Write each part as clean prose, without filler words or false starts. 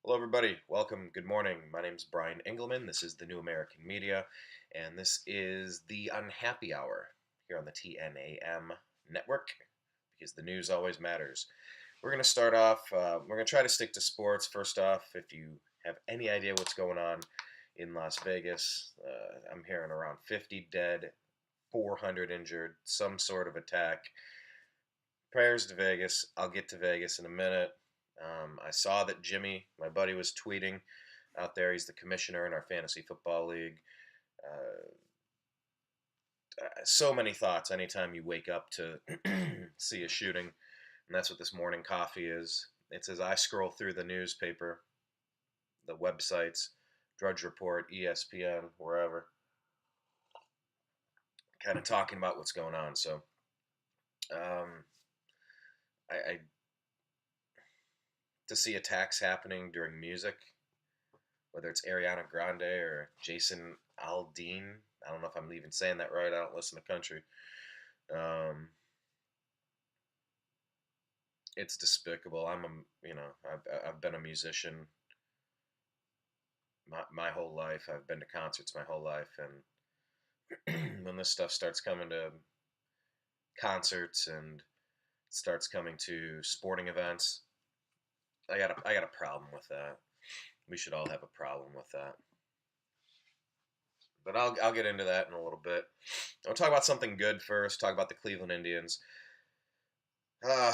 Hello, everybody. Welcome. Good morning. My name is Brian Engelman. This is the New American Media, and this is the Unhappy Hour here on the TNAM network because the news always matters. We're going to start off, we're going to try to stick to sports. First off, if you have any idea what's going on in Las Vegas, I'm hearing around 50 dead, 400 injured, some sort of attack. Prayers to Vegas. I'll get to Vegas in a minute. I saw that Jimmy, my buddy, was tweeting out there. He's the commissioner in our fantasy football league. Uh, so many thoughts anytime you wake up to see a shooting, and that's what this morning coffee is. It's as I scroll through the newspaper, the websites, Drudge Report, ESPN, wherever, kind of talking about what's going on. So, um, I to see attacks happening during music, whether it's Ariana Grande or Jason Aldean. I don't know if I'm even saying that right. I don't listen to country. Um, it's despicable. I've been a musician my whole life. I've been to concerts my whole life, and when this stuff starts coming to concerts and starts coming to sporting events, I got a problem with that. We should all have a problem with that. But I'll get into that in a little bit. I'll talk about something good first. Talk about the Cleveland Indians. Uh,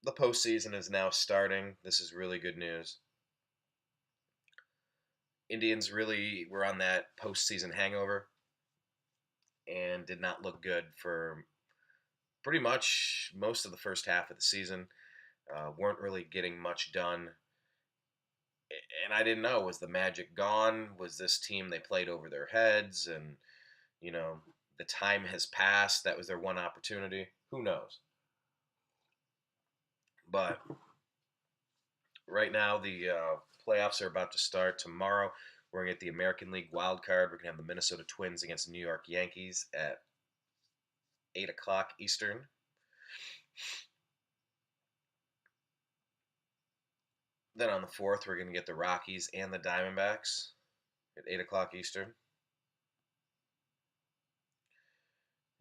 the postseason is now starting. This is really good news. Indians really were on that postseason hangover and did not look good for pretty much most of the first half of the season. Weren't really getting much done. And I didn't know, was the magic gone? Was this team they played over their heads? And, you know, the time has passed. That was their one opportunity. Who knows? But right now, the playoffs are about to start tomorrow. We're going to get the American League wild card. We're going to have the Minnesota Twins against the New York Yankees at 8 o'clock Eastern. Then on the 4th, we're going to get the Rockies and the Diamondbacks at 8 o'clock Eastern.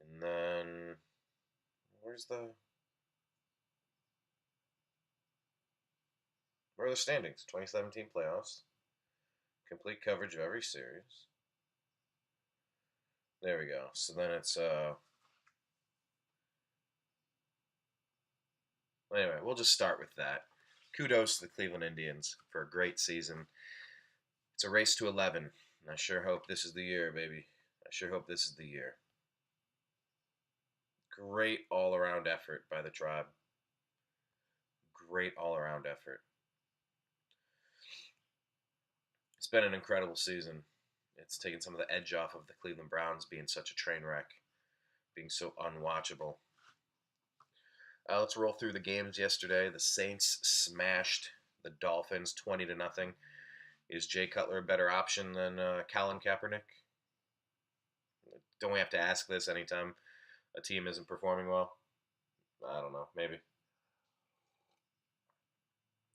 And then, where's the... Where are the standings? 2017 playoffs. Complete coverage of every series. There we go. So then it's... Anyway, we'll just start with that. Kudos to the Cleveland Indians for a great season. It's a race to 11. And I sure hope this is the year, baby. I sure hope this is the year. Great all-around effort by the Tribe. Great all-around effort. It's been an incredible season. It's taken some of the edge off of the Cleveland Browns being such a train wreck, being so unwatchable. Let's roll through the games yesterday. The Saints smashed the Dolphins 20-0. Is Jay Cutler a better option than Colin Kaepernick? Don't we have to ask this anytime a team isn't performing well? I don't know. Maybe.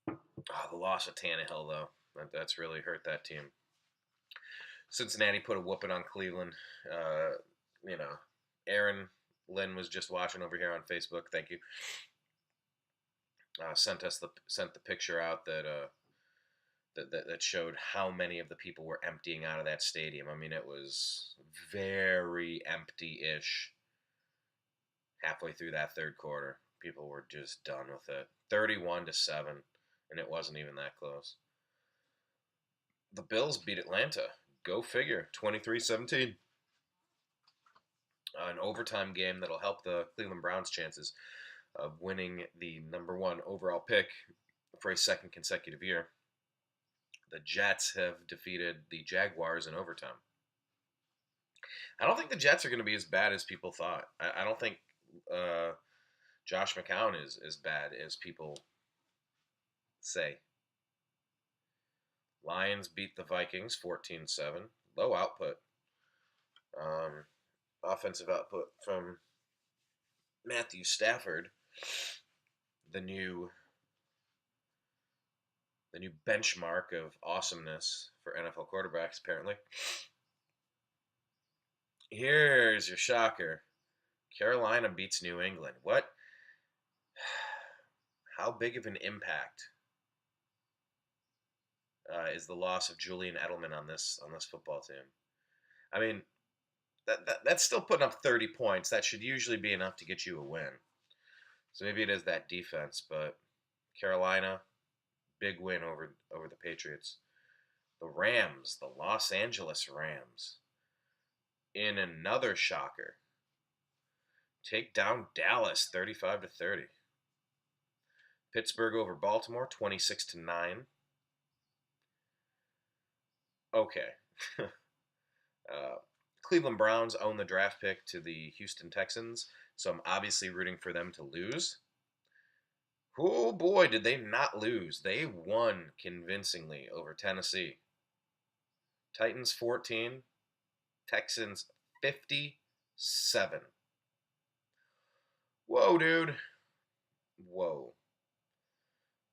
Oh, the loss of Tannehill, though. That's really hurt that team. Cincinnati put a whooping on Cleveland. Uh, you know, Aaron Lynn was just watching over here on Facebook. Thank you. Sent the picture out that showed how many of the people were emptying out of that stadium. I mean, it was very empty-ish halfway through that third quarter. People were just done with it. 31-7, and it wasn't even that close. The Bills beat Atlanta. Go figure. 23-17. An overtime game that'll help the Cleveland Browns' chances of winning the number one overall pick for a second consecutive year. The Jets have defeated the Jaguars in overtime. I don't think the Jets are going to be as bad as people thought. I don't think Josh McCown is as bad as people say. Lions beat the Vikings 14-7. Low output. Offensive output from Matthew Stafford, the new the new benchmark of awesomeness for NFL quarterbacks, apparently. Here's your shocker. Carolina beats New England. What? How big of an impact is the loss of Julian Edelman on this football team? I mean, that's still putting up 30 points. That should usually be enough to get you a win. So maybe it is that defense, but Carolina, big win over the Patriots. The Rams, the Los Angeles Rams, in another shocker, take down Dallas 35-30. Pittsburgh over Baltimore 26-9. Okay. Cleveland Browns own the draft pick to the Houston Texans, so I'm obviously rooting for them to lose. Oh boy, did they not lose. They won convincingly over Tennessee. Titans 14, Texans 57. Whoa, dude. Whoa.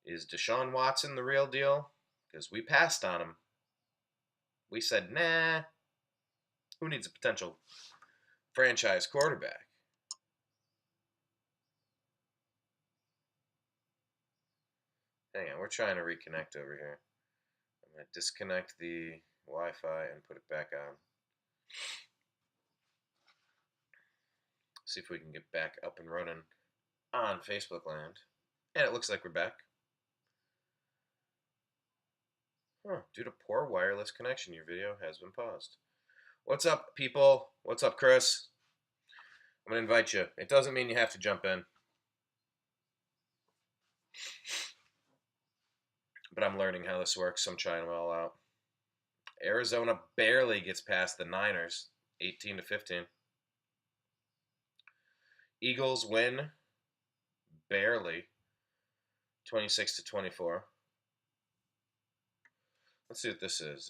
Is Deshaun Watson the real deal? Because we passed on him. We said, nah, who needs a potential franchise quarterback? Hang on, we're trying to reconnect over here. I'm going to disconnect the Wi-Fi and put it back on. See if we can get back up and running on Facebook land. And it looks like we're back. Due to poor wireless connection, your video has been paused. What's up, people? What's up, Chris? I'm going to invite you. It doesn't mean you have to jump in. But I'm learning how this works, so I'm trying it all out. Arizona barely gets past the Niners, 18-15. Eagles win, barely, 26-24. Let's see what this is,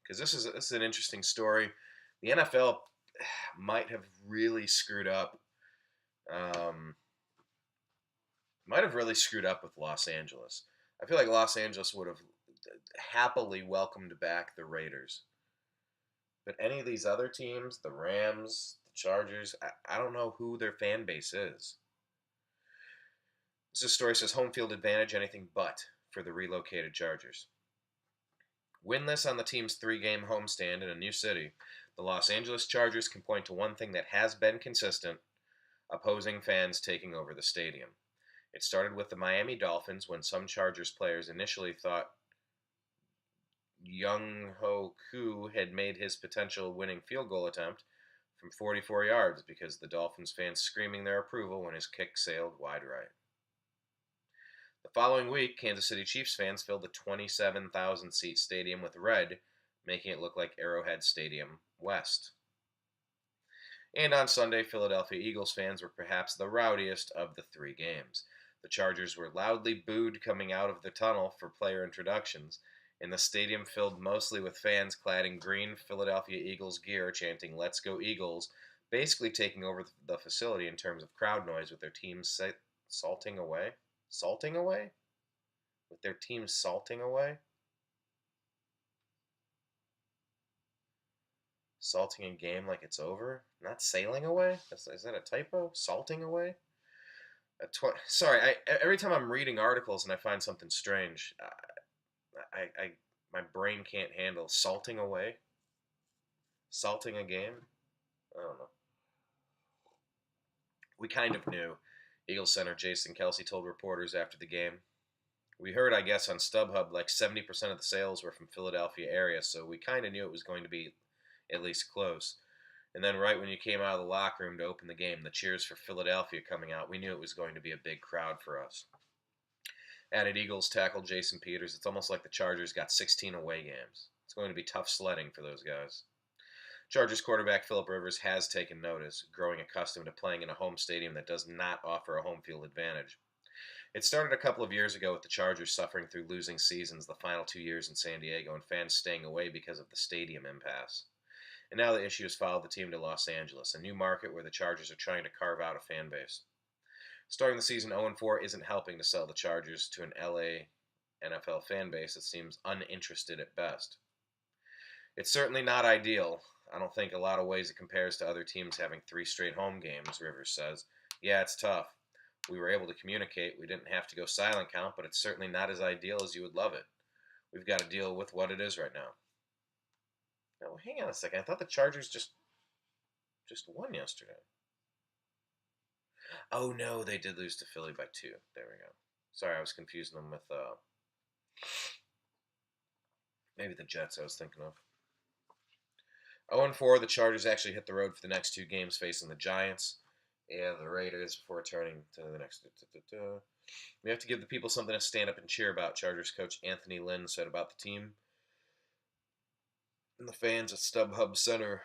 because this is an interesting story. The NFL might have really screwed up. With Los Angeles. I feel like Los Angeles would have happily welcomed back the Raiders. But any of these other teams, the Rams, the Chargers, I don't know who their fan base is. This story says home field advantage anything but for the relocated Chargers. Winless on the team's 3-game homestand in a new city, the Los Angeles Chargers can point to one thing that has been consistent: opposing fans taking over the stadium. It started with the Miami Dolphins when some Chargers players initially thought Young-Ho Koo had made his potential winning field goal attempt from 44 yards because the Dolphins fans screaming their approval when his kick sailed wide right. The following week, Kansas City Chiefs fans filled the 27,000-seat stadium with red, making it look like Arrowhead Stadium West. And on Sunday, Philadelphia Eagles fans were perhaps the rowdiest of the 3 games. The Chargers were loudly booed coming out of the tunnel for player introductions, and the stadium filled mostly with fans clad in green Philadelphia Eagles gear chanting "Let's go Eagles," basically taking over the facility in terms of crowd noise with their team salting away? Salting away? With their team salting away? Salting a game like it's over? Not sailing away? Is that a typo? Salting away? Sorry, every time I'm reading articles and I find something strange, my brain can't handle salting away, salting a game. I don't know. We kind of knew. Eagles center Jason Kelsey told reporters after the game. We heard, I guess, on StubHub like 70% of the sales were from Philadelphia area, so we kind of knew it was going to be at least close. And then right when you came out of the locker room to open the game, the cheers for Philadelphia coming out, we knew it was going to be a big crowd for us. Added Eagles tackle Jason Peters. It's almost like the Chargers got 16 away games. It's going to be tough sledding for those guys. Chargers quarterback Philip Rivers has taken notice, growing accustomed to playing in a home stadium that does not offer a home field advantage. It started a couple of years ago with the Chargers suffering through losing seasons the final 2 years in San Diego and fans staying away because of the stadium impasse. And now the issue has followed the team to Los Angeles, a new market where the Chargers are trying to carve out a fan base. Starting the season 0-4 isn't helping to sell the Chargers to an LA NFL fan base that seems uninterested at best. It's certainly not ideal. I don't think a lot of ways it compares to other teams having 3 straight home games, Rivers says. Yeah, it's tough. We were able to communicate. We didn't have to go silent count, but it's certainly not as ideal as you would love it. We've got to deal with what it is right now. Now, hang on a second. I thought the Chargers just won yesterday. Oh no, they did lose to Philly by 2. There we go. Sorry, I was confusing them with maybe the Jets I was thinking of. 0-4, the Chargers actually hit the road for the next 2 games facing the Giants and the Raiders before returning to the next. We have to give the people something to stand up and cheer about, Chargers coach Anthony Lynn said about the team and the fans at StubHub Center.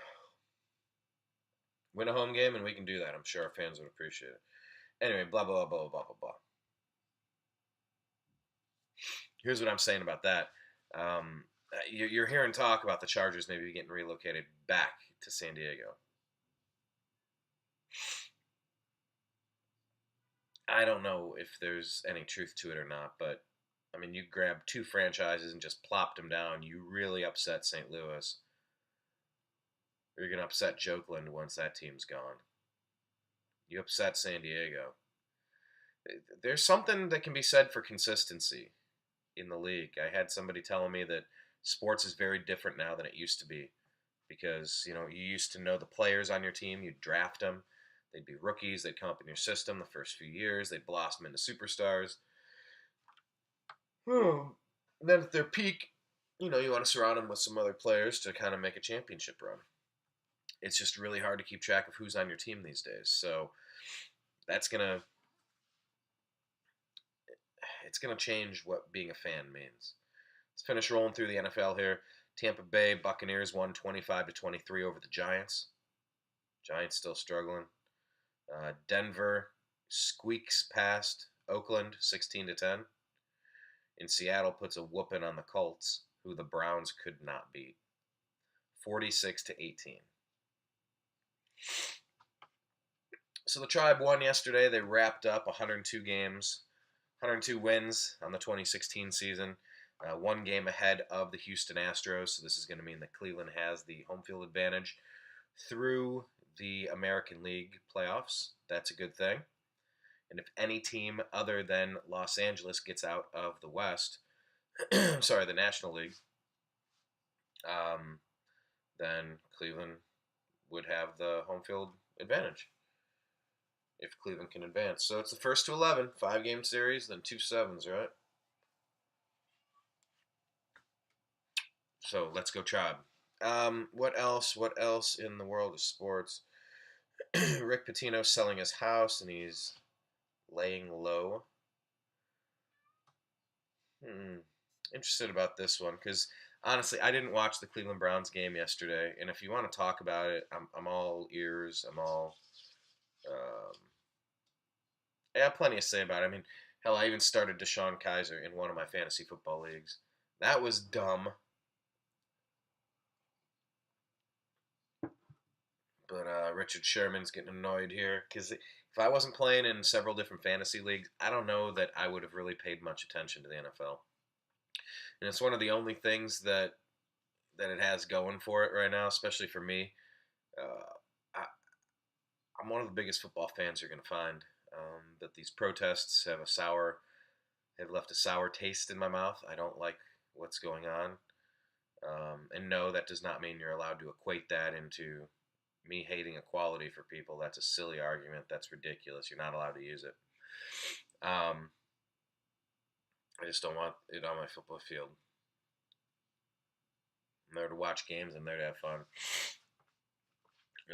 Win a home game and we can do that. I'm sure our fans would appreciate it. Anyway, blah, blah, blah, blah, blah, blah, blah. Here's what I'm saying about that. You're hearing talk about the Chargers maybe getting relocated back to San Diego. I don't know if there's any truth to it or not, but I mean, you grab 2 franchises and just plopped them down. You really upset St. Louis. Or you're going to upset Jokeland once that team's gone. You upset San Diego. There's something that can be said for consistency in the league. I had somebody telling me that sports is very different now than it used to be because, you used to know the players on your team, you'd draft them. They'd be rookies, they'd come up in your system the first few years, they'd blossom into superstars. And then at their peak, you want to surround them with some other players to kind of make a championship run. It's just really hard to keep track of who's on your team these days. So it's gonna change what being a fan means. Let's finish rolling through the NFL here. Tampa Bay Buccaneers won 25-23 over the Giants. Giants still struggling. Denver squeaks past Oakland 16-10. And Seattle puts a whooping on the Colts, who the Browns could not beat. 46-18. So the Tribe won yesterday. They wrapped up 102 games, 102 wins on the 2016 season. 1 game ahead of the Houston Astros. So this is going to mean that Cleveland has the home field advantage through the American League playoffs. That's a good thing. And if any team other than Los Angeles gets out of the West, the National League, then Cleveland would have the home field advantage if Cleveland can advance. So it's the first to 11, 5-game series, then 2 sevens, right? So let's go Tribe. What else? What else in the world of sports? Rick Pitino's selling his house and he's laying low. Interested about this one because honestly, I didn't watch the Cleveland Browns game yesterday, and if you want to talk about it, I'm all ears. I have plenty to say about it. I mean, hell, I even started Deshaun Kaiser in one of my fantasy football leagues. That was dumb. But Richard Sherman's getting annoyed here because if I wasn't playing in several different fantasy leagues, I don't know that I would have really paid much attention to the NFL. And it's one of the only things that it has going for it right now, especially for me. I, I'm one of the biggest football fans you're going to find. But these protests have left a sour taste in my mouth. I don't like what's going on. And no, that does not mean you're allowed to equate that into me hating equality for people. That's a silly argument. That's ridiculous. You're not allowed to use it. I just don't want it on my football field. I'm there to watch games. I'm there to have fun.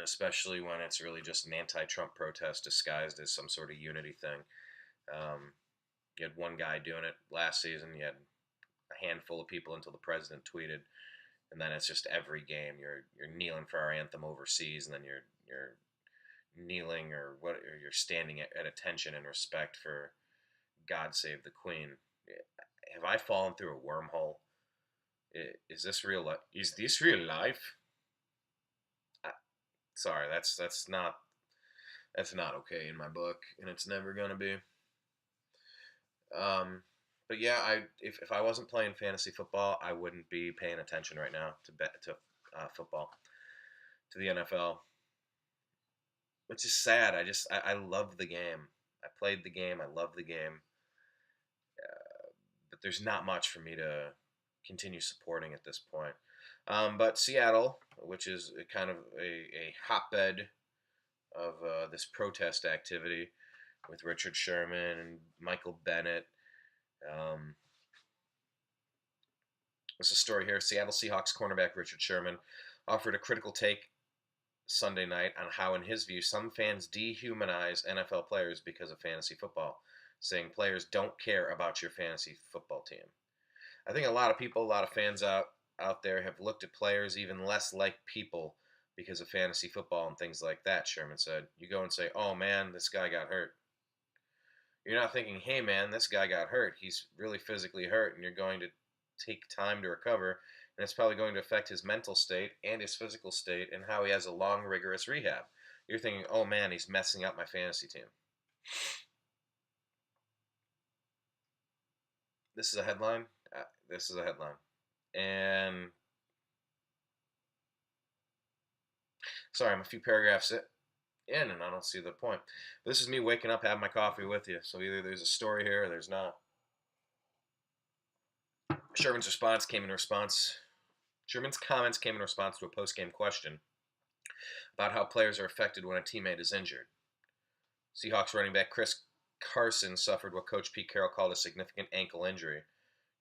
Especially when it's really just an anti-Trump protest disguised as some sort of unity thing. You had one guy doing it last season. You had a handful of people until the president tweeted, and then it's just every game you're kneeling for our anthem overseas, and then you're kneeling or you're standing at attention and respect for God Save the Queen. Have I fallen through a wormhole? Is this real life? Is this real life? Sorry, that's not okay in my book, and it's never gonna be. But But yeah, if I wasn't playing fantasy football, I wouldn't be paying attention right now to football, to the NFL, which is sad. I love the game. I played the game. I love the game, but there's not much for me to continue supporting at this point. But Seattle, which is a kind of a hotbed of this protest activity with Richard Sherman and Michael Bennett. Um, there's a story here. Seattle Seahawks cornerback Richard Sherman offered a critical take Sunday night on how, in his view, some fans dehumanize NFL players because of fantasy football, saying players don't care about your fantasy football team. I think a lot of people, a lot of fans out there have looked at players even less like people because of fantasy football and things like that, Sherman said. You go and say, oh man, this guy got hurt. You're not thinking, hey man, this guy got hurt. He's really physically hurt, and you're going to take time to recover, and it's probably going to affect his mental state and his physical state and how he has a long, rigorous rehab. You're thinking, oh man, he's messing up my fantasy team. This is a headline. This is a headline. And sorry, I'm a few paragraphs in, and I don't see the point. This is me waking up, having my coffee with you. So either there's a story here or there's not. Sherman's comments came in response to a post-game question about how players are affected when a teammate is injured. Seahawks running back Chris Carson suffered what Coach Pete Carroll called a significant ankle injury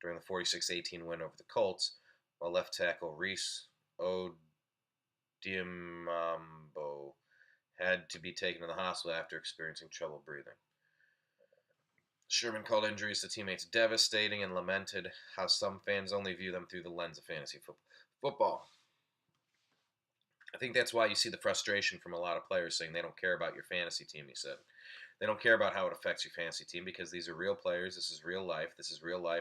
during the 46-18 win over the Colts, while left tackle Reese Odiambo had to be taken to the hospital after experiencing trouble breathing. Sherman called injuries to teammates devastating and lamented how some fans only view them through the lens of fantasy football. I think that's why you see the frustration from a lot of players saying they don't care about your fantasy team, he said. They don't care about how it affects your fantasy team because these are real players, this is real life,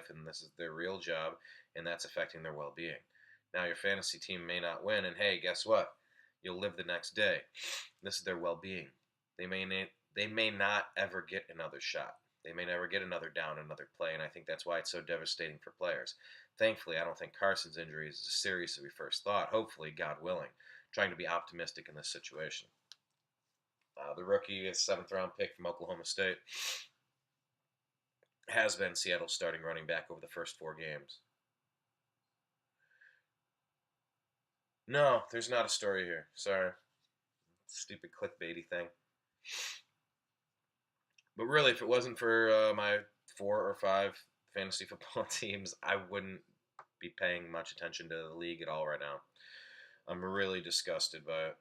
and this is their real job, and that's affecting their well-being. Now, your fantasy team may not win, and hey, guess what? You'll live the next day. This is their well-being. They may not ever get another shot. They may never get another down, another play, and I think that's why it's so devastating for players. Thankfully, I don't think Carson's injury is as serious as we first thought. Hopefully, God willing. Trying to be optimistic in this situation. The rookie, a 7th-round pick from Oklahoma State, has been Seattle's starting running back over the first 4 games. No, there's not a story here. Sorry. Stupid clickbaity thing. But really, if it wasn't for my 4 or 5 fantasy football teams, I wouldn't be paying much attention to the league at all right now. I'm really disgusted by it.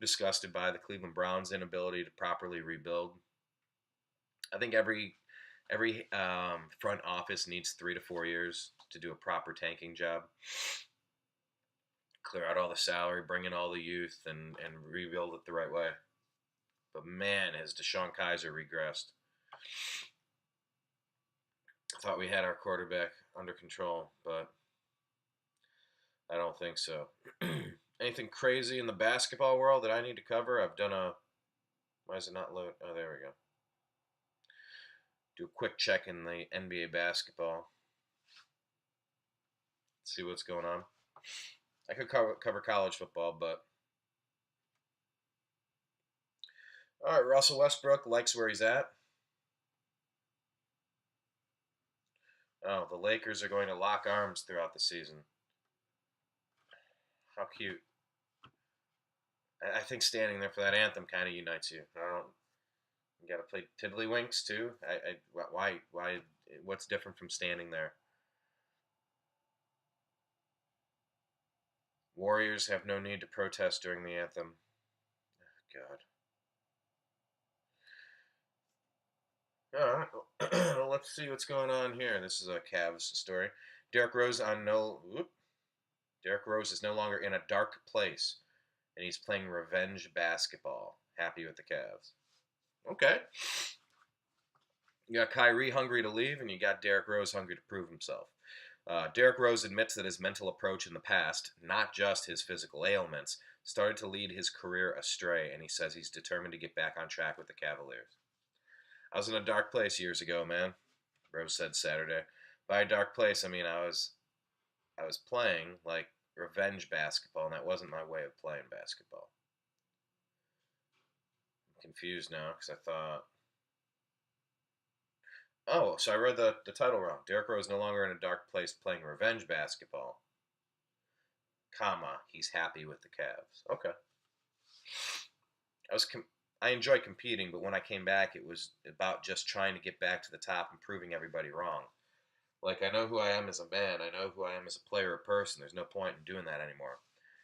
Disgusted by the Cleveland Browns' inability to properly rebuild. I think every front office needs 3 to 4 years to do a proper tanking job. Clear out all the salary, bring in all the youth, and rebuild it the right way. But man, has DeShone Kizer regressed. I thought we had our quarterback under control, but I don't think so. Anything crazy in the basketball world that I need to cover? I've done a... Why is it not load? Oh, there we go. Do a quick check in the NBA basketball. See what's going on. I could cover college football, but... All right, Russell Westbrook likes where he's at. Oh, the Lakers are going to lock arms throughout the season. How cute. I think standing there for that anthem kind of unites you. You got to play Tiddlywinks too. Why? What's different from standing there? Warriors have no need to protest during the anthem. Oh, God. All right. Let's see what's going on here. This is a Cavs story. Derrick Rose is no longer in a dark place, and he's playing revenge basketball. Happy with the Cavs. Okay. You got Kyrie hungry to leave, and you got Derrick Rose hungry to prove himself. Derrick Rose admits that his mental approach in the past, not just his physical ailments, started to lead his career astray, and he says he's determined to get back on track with the Cavaliers. I was in a dark place years ago, man. Rose said Saturday. By a dark place, I mean I was playing like revenge basketball, and that wasn't my way of playing basketball. I'm confused now because I thought, oh, so I read the title wrong. Derrick Rose no longer in a dark place playing revenge basketball, comma, he's happy with the Cavs. Okay. I was I enjoy competing, but when I came back, it was about just trying to get back to the top and proving everybody wrong. Like, I know who I am as a man. I know who I am as a player or person. There's no point in doing that anymore.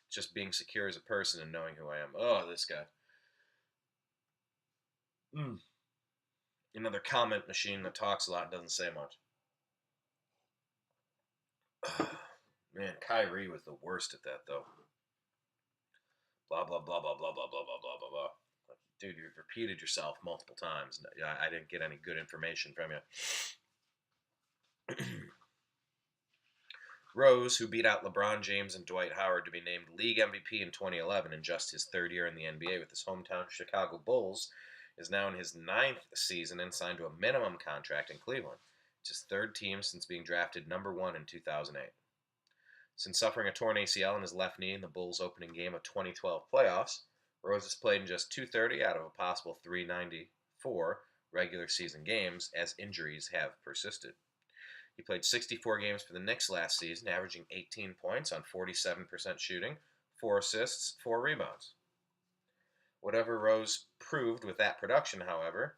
It's just being secure as a person and knowing who I am. Oh, this guy. Mm. Another comment machine that talks a lot and doesn't say much. Man, Kyrie was the worst at that, though. Blah, blah, blah, blah, blah, blah, blah, blah, blah, blah, blah. Dude, you've repeated yourself multiple times. I didn't get any good information from you. Rose, who beat out LeBron James and Dwight Howard to be named League MVP in 2011 in just his third year in the NBA with his hometown Chicago Bulls, is now in his ninth season and signed to a minimum contract in Cleveland. It's his third team since being drafted number 1 in 2008. Since suffering a torn ACL in his left knee in the Bulls' opening game of 2012 playoffs, Rose has played in just 230 out of a possible 394 regular season games as injuries have persisted. He played 64 games for the Knicks last season, averaging 18 points on 47% shooting, 4 assists, 4 rebounds. Whatever Rose proved with that production, however,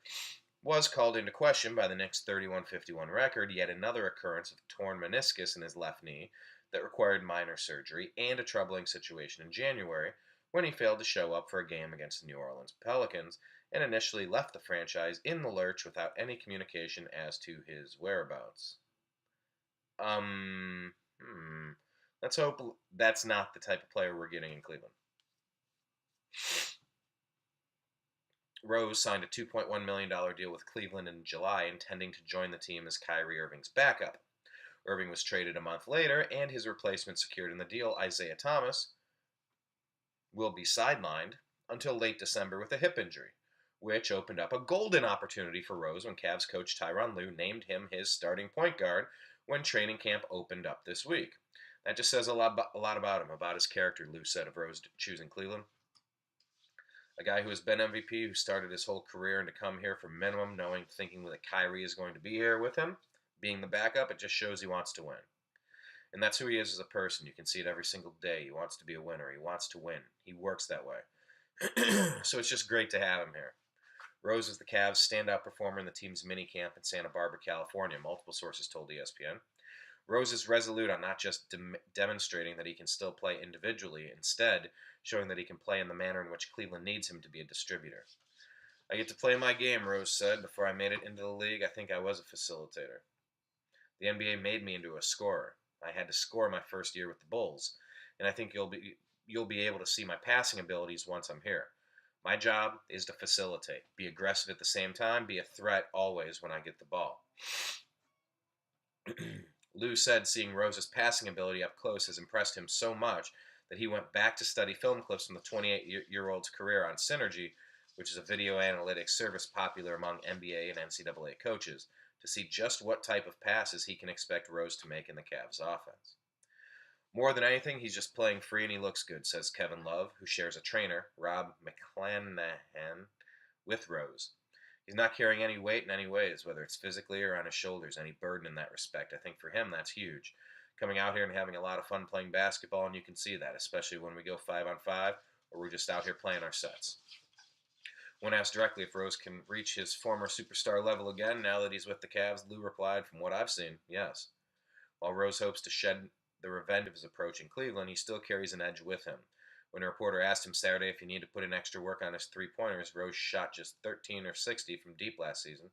was called into question by the Knicks' 31-51 record, yet another occurrence of torn meniscus in his left knee that required minor surgery, and a troubling situation in January when he failed to show up for a game against the New Orleans Pelicans and initially left the franchise in the lurch without any communication as to his whereabouts. Um, hmm. Let's hope that's not the type of player we're getting in Cleveland. Rose signed a $2.1 million deal with Cleveland in July, intending to join the team as Kyrie Irving's backup. Irving was traded a month later, and his replacement secured in the deal, Isaiah Thomas, will be sidelined until late December with a hip injury, which opened up a golden opportunity for Rose when Cavs coach Tyronn Lue named him his starting point guard when training camp opened up this week. That just says a lot about him, about his character, Lue said of Rose choosing Cleveland. A guy who has been MVP, who started his whole career and to come here for minimum, thinking that Kyrie is going to be here with him, being the backup, it just shows he wants to win. And that's who he is as a person. You can see it every single day. He wants to be a winner. He wants to win. He works that way. So it's just great to have him here. Rose is the Cavs' standout performer in the team's minicamp in Santa Barbara, California, multiple sources told ESPN. Rose is resolute on not just demonstrating that he can still play individually, instead showing that he can play in the manner in which Cleveland needs him to be a distributor. I get to play my game, Rose said. Before I made it into the league, I think I was a facilitator. The NBA made me into a scorer. I had to score my first year with the Bulls, and I think you'll be able to see my passing abilities once I'm here. My job is to facilitate, be aggressive at the same time, be a threat always when I get the ball. Lue said seeing Rose's passing ability up close has impressed him so much that he went back to study film clips from the 28-year-old's career on Synergy, which is a video analytics service popular among NBA and NCAA coaches, to see just what type of passes he can expect Rose to make in the Cavs' offense. More than anything, he's just playing free and he looks good, says Kevin Love, who shares a trainer, Rob McClanahan, with Rose. He's not carrying any weight in any ways, whether it's physically or on his shoulders, any burden in that respect. I think for him that's huge. Coming out here and having a lot of fun playing basketball, and you can see that, especially when we go 5-on-5 or we're just out here playing our sets. When asked directly if Rose can reach his former superstar level again now that he's with the Cavs, Lue replied, from what I've seen, yes. While Rose hopes to shed the revenge of his approach in Cleveland, he still carries an edge with him. When a reporter asked him Saturday if he needed to put in extra work on his three-pointers, Rose shot just 13 or 60 from deep last season.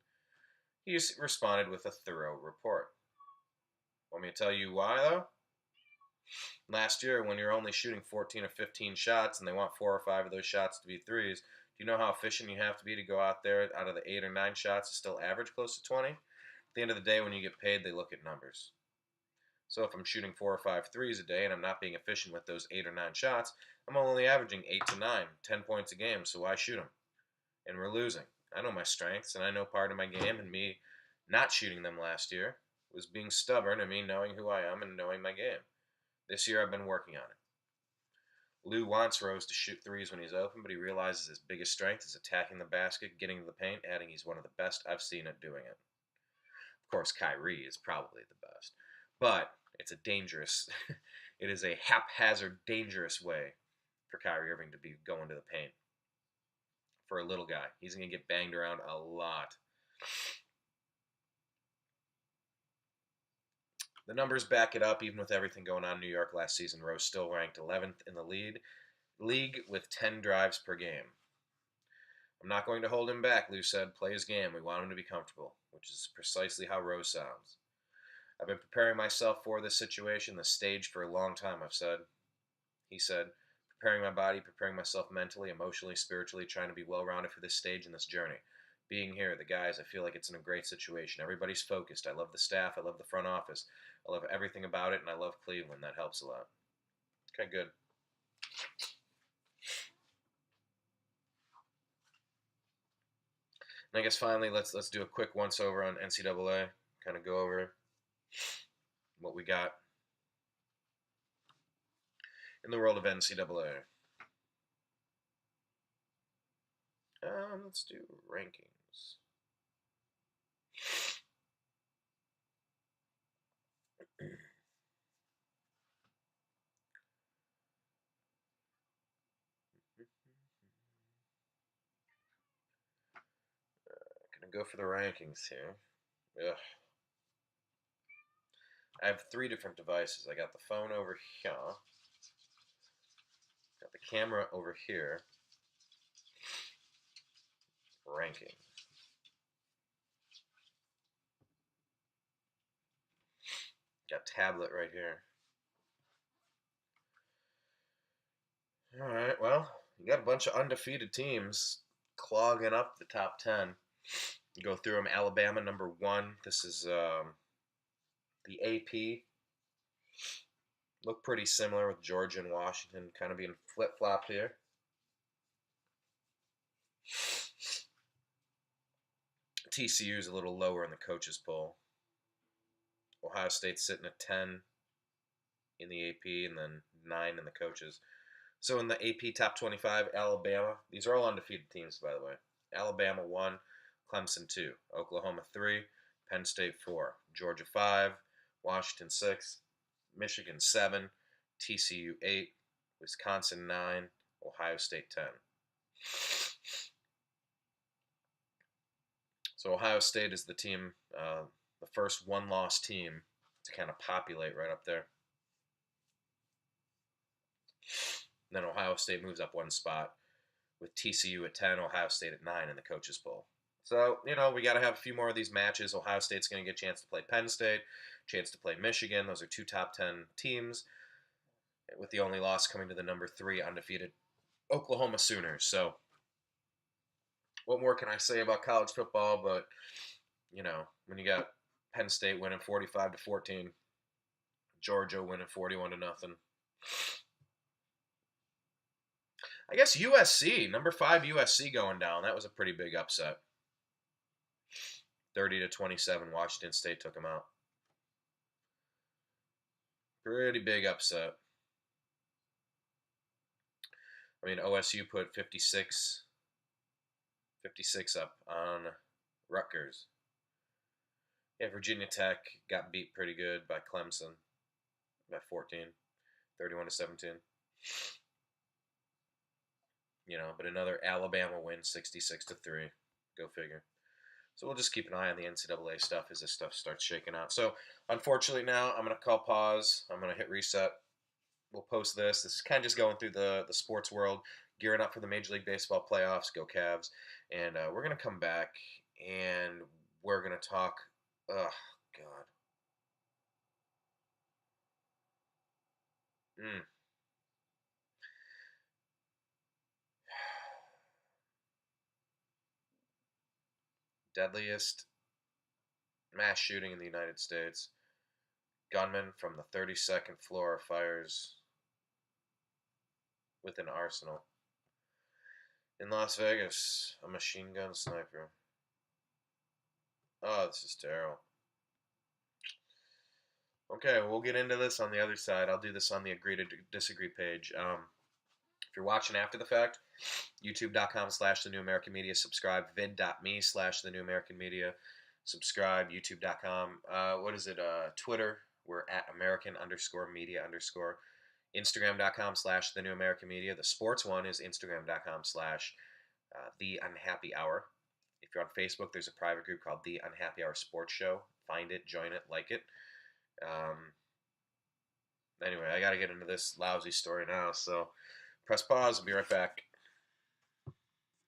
He responded with a thorough report. Want me to tell you why, though? Last year, when you're only shooting 14 or 15 shots and they want 4 or 5 of those shots to be threes, do you know how efficient you have to be to go out there out of the 8 or 9 shots to still average close to 20? At the end of the day, when you get paid, they look at numbers. So if I'm shooting 4 or 5 threes a day and I'm not being efficient with those 8 or 9 shots, I'm only averaging 8 to 9, 10 points a game, so why shoot them? And we're losing. I know my strengths, and I know part of my game, and me Not shooting them last year was being stubborn and me knowing who I am and knowing my game. This year I've been working on it. Lou wants Rose to shoot threes when he's open, but he realizes his biggest strength is attacking the basket, getting to the paint, adding he's one of the best I've seen at doing it. Of course, Kyrie is probably the best, but it's a dangerous, it is a haphazard, dangerous way for Kyrie Irving to be going to the paint. For a little guy, he's going to get banged around a lot. The numbers back it up. Even with everything going on in New York last season, Rose still ranked 11th in the league with 10 drives per game. I'm not going to hold him back, Lou said. Play his game. We want him to be comfortable, which is precisely how Rose sounds. I've been preparing myself for this situation, this stage, for a long time, he said. Preparing my body, preparing myself mentally, emotionally, spiritually, trying to be well-rounded for this stage and this journey. Being here, the guys, I feel like it's in a great situation. Everybody's focused. I love the staff. I love the front office. I love everything about it, and I love Cleveland. That helps a lot. Okay, good. And I guess finally, let's do a quick once-over on NCAA. Kind of go over what we got in the world of NCAA. Let's do rankings. Gonna go for the rankings here. Ugh. I have 3 different devices. I got the phone over here, got the camera over here. Ranking. Got tablet right here. All right, well, you got a bunch of undefeated teams clogging up the top 10. Go through them. Alabama, number 1. This is the AP. Look pretty similar with Georgia and Washington kind of being flip-flopped here. TCU is a little lower in the coaches poll. Ohio State's sitting at 10 in the AP and then 9 in the coaches. So in the AP top 25, Alabama, these are all undefeated teams, by the way. Alabama 1, Clemson 2, Oklahoma 3, Penn State 4, Georgia 5, Washington 6, Michigan 7, TCU 8, Wisconsin 9, Ohio State 10. So Ohio State is the team, the first one-loss team to kind of populate right up there. Then Ohio State moves up 1 spot with TCU at 10, Ohio State at 9 in the coaches poll. So, we got to have a few more of these matches. Ohio State's going to get a chance to play Penn State, chance to play Michigan. Those are 2 top 10 teams, with the only loss coming to the number 3 undefeated Oklahoma Sooners. So, what more can I say about college football? But, when you got Penn State winning 45-14, Georgia winning 41-0. I guess USC, number 5 USC going down. That was a pretty big upset. 30-27, Washington State took them out. Pretty big upset. I mean, OSU put 56 up on Rutgers. Yeah, Virginia Tech got beat pretty good by Clemson by 14, 31-17. But another Alabama win, 66-3. Go figure. So we'll just keep an eye on the NCAA stuff as this stuff starts shaking out. So unfortunately now I'm going to call pause. I'm going to hit reset. We'll post this. This is kind of just going through the sports world, gearing up for the Major League Baseball playoffs. Go Cavs. And we're going to come back and we're going to talk. Oh, God. Deadliest mass shooting in the United States. Gunman from the 32nd floor fires with an arsenal. In Las Vegas, a machine gun sniper. Oh, this is terrible. Okay, we'll get into this on the other side. I'll do this on the agree to disagree page. If you're watching after the fact, youtube.com/slash the new American media, subscribe, vid.me/slash the new American media, subscribe, youtube.com. What is it? Twitter, we're at American underscore media underscore. Instagram.com/slash the new American media. The sports one is Instagram.com/slash the unhappy hour. If you're on Facebook, there's a private group called the Unhappy Hour Sports Show. Find it, join it, like it. Anyway, I got to get into this lousy story now, so press pause. I'll be right back.